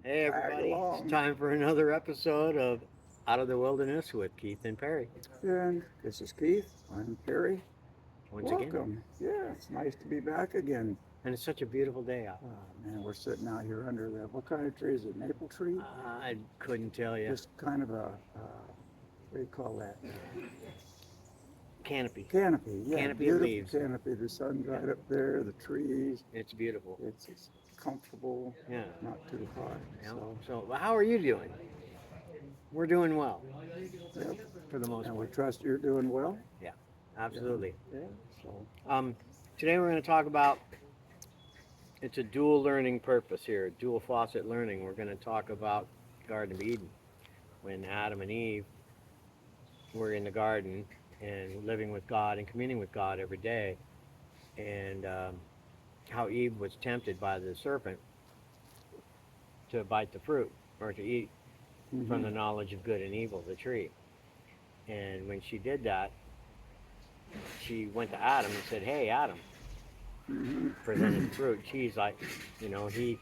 Hey everybody, it's time for another episode of Out of the Wilderness with Keith and Perry. And this is Keith. I'm Perry. Once again, Welcome. Yeah, it's nice to be back again. and it's such a beautiful day out. Man, we're sitting out here under the, what kind of tree is it? Maple tree? I couldn't tell you. Just kind of a, what do you call that? Canopy. Canopy. Yeah, Canopy of beautiful leaves. canopy. The sun's right up there, the trees. It's beautiful. It's comfortable, Yeah. not too hot. Yeah. So, how are you doing? We're doing well, Yep. for the most And we part. trust you're doing well. Absolutely. Yeah. So, Today we're going to talk about. It's a dual learning purpose here, dual faucet learning. We're going to talk about Garden of Eden, when Adam and Eve were in the garden and living with God and communing with God every day, and how Eve was tempted by the serpent to bite the fruit or to eat from the knowledge of good and evil, the tree. And when she did that, she went to Adam and said, "Hey, Adam," presented the fruit. She's like, he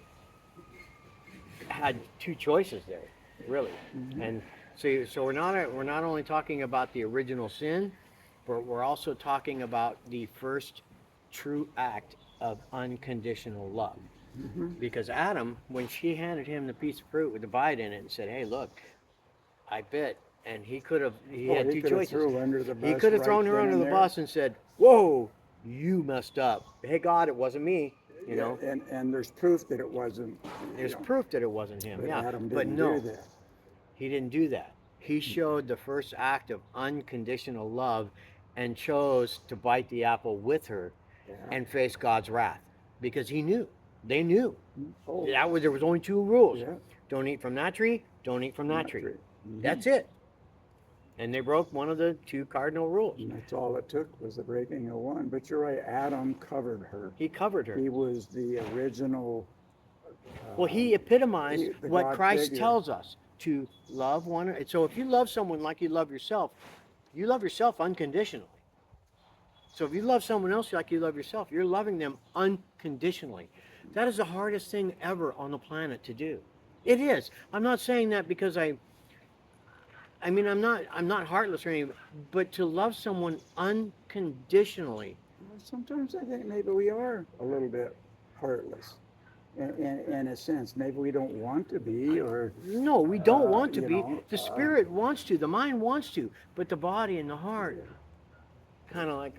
had two choices there, really. And so we're not only talking about the original sin, but we're also talking about the first true act of unconditional love. Because Adam, when she handed him the piece of fruit with the bite in it and said, "Hey, look, I bit," and he had two choices. He could have thrown her under the bus and said, "Whoa, you messed up. Hey, God, it wasn't me." You know, and there's proof that it wasn't. there's proof that it wasn't him. But Yeah, Adam but didn't no, do that. he didn't do that. He showed the first act of unconditional love and chose to bite the apple with her Yeah. and face God's wrath because he knew. They knew. Oh, There was only two rules. yeah. Don't eat from that tree, don't eat from that tree. Mhm. That's it. And they broke one of the two cardinal rules. And that's all it took was the breaking of one. But you're right, Adam covered her. He covered her. He was the original. Well, he epitomized the what God Christ figure. tells us, to love one. So if you love someone like you love yourself unconditionally. So if you love someone else like you love yourself, you're loving them unconditionally. That is the hardest thing ever on the planet to do. It is. I'm not saying that because I'm not heartless or anything, but to love someone unconditionally. Sometimes I think maybe we are a little bit heartless. In a sense, maybe we don't want to be, or No, we don't want to you be. know, The spirit wants to, the mind wants to, but the body and the heart kind of like,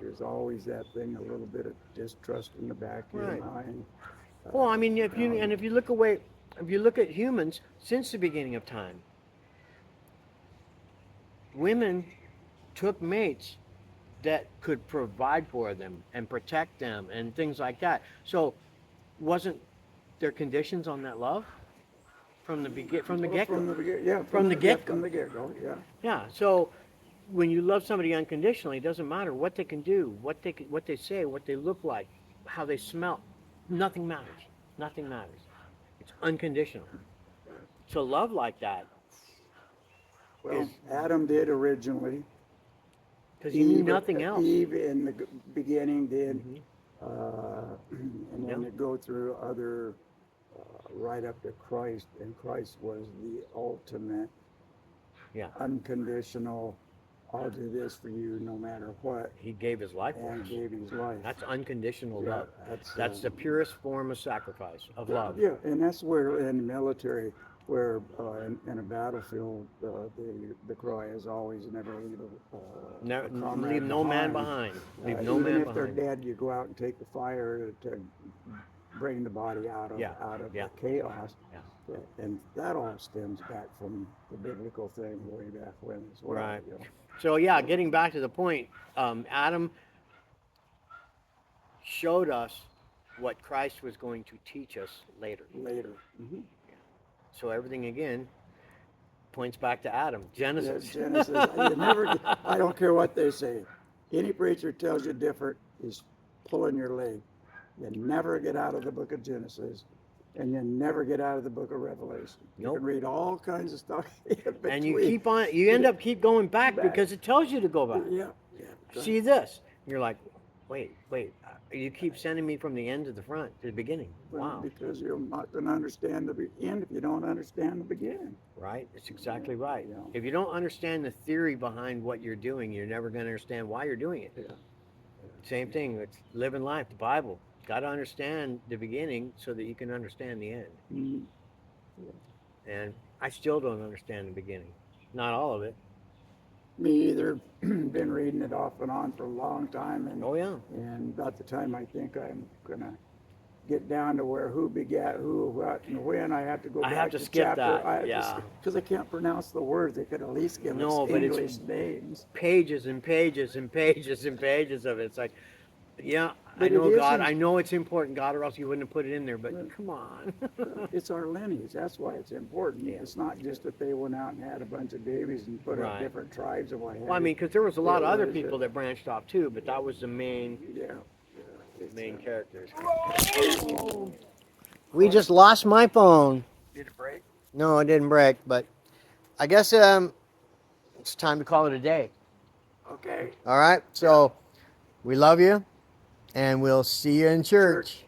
there's always that thing, a little bit of distrust in the back of Right. your mind. well, I mean, if you look at humans since the beginning of time, women took mates that could provide for them and protect them and things like that. So, wasn't there conditions on that love from the get-go? From the get-go. From the get-go, yeah. Yeah. So, when you love somebody unconditionally, it doesn't matter what they can do, what they say, what they look like, how they smell. Nothing matters. Nothing matters. It's unconditional. So love like that, Well, Adam did originally. because you knew nothing else. Eve in the beginning did, and then Yeah. to go through other, right up to Christ, and Christ was the ultimate Yeah. unconditional, I'll do this for you no matter what, He gave his life for and us. gave his life. That's unconditional Yeah, love. that's, That's the purest form of sacrifice, of love. Yeah, and that's where in the military, where in a battlefield, the cry is always never leave a comrade Leave no man behind. Leave no even man if they're behind. dead, you go out and take the fire to bring the body out of Yeah, the chaos. Yeah. And that all stems back from the biblical thing way back when as well. Right. You know. So yeah, getting back to the point, Adam showed us what Christ was going to teach us later. Later. Mm-hmm. So everything again points back to Adam. Genesis. Yeah, Genesis. I don't care what they say. Any preacher tells you different is pulling your leg. You never get out of the book of Genesis, and you never get out of the book of Revelation. You Nope. can read all kinds of stuff in And you between. you end up keep going back Back. because it tells you to go back. Yeah. See this. You're like, Wait. You keep sending me from the end to the front, to the beginning. Well, Wow. because you're not going to understand the end if you don't understand the beginning. Right? It's exactly right. Yeah. If you don't understand the theory behind what you're doing, you're never going to understand why you're doing it. Yeah. Same thing. It's living life, the Bible. Got to understand the beginning so that you can understand the end. Mhm. And I still don't understand the beginning. Not all of it. Me either. Been reading it off and on for a long time, Oh, yeah. and about the time I think I'm gonna get down to where who begat who, what, and when, I have to go I back have to skip chapter. that, yeah. Because I can't pronounce the words. They could at least give No, us but it's English names. pages and pages and pages and pages of it. It's like, yeah, I But it know God. isn't. I know it's important, God, or else you wouldn't have put it in there. But Right. come on. It's our lineage. That's why it's important. Yeah. It's not just that they went out and had a bunch of babies and put up Right. different tribes and what have Well, I you. mean, because there was a lot of other was, people that branched off too, but that was the main Yeah. It's, characters. We just lost my phone. Did it break? No, it didn't break, but I guess it's time to call it a day. Okay. All right. So we love you, and we'll see you in church.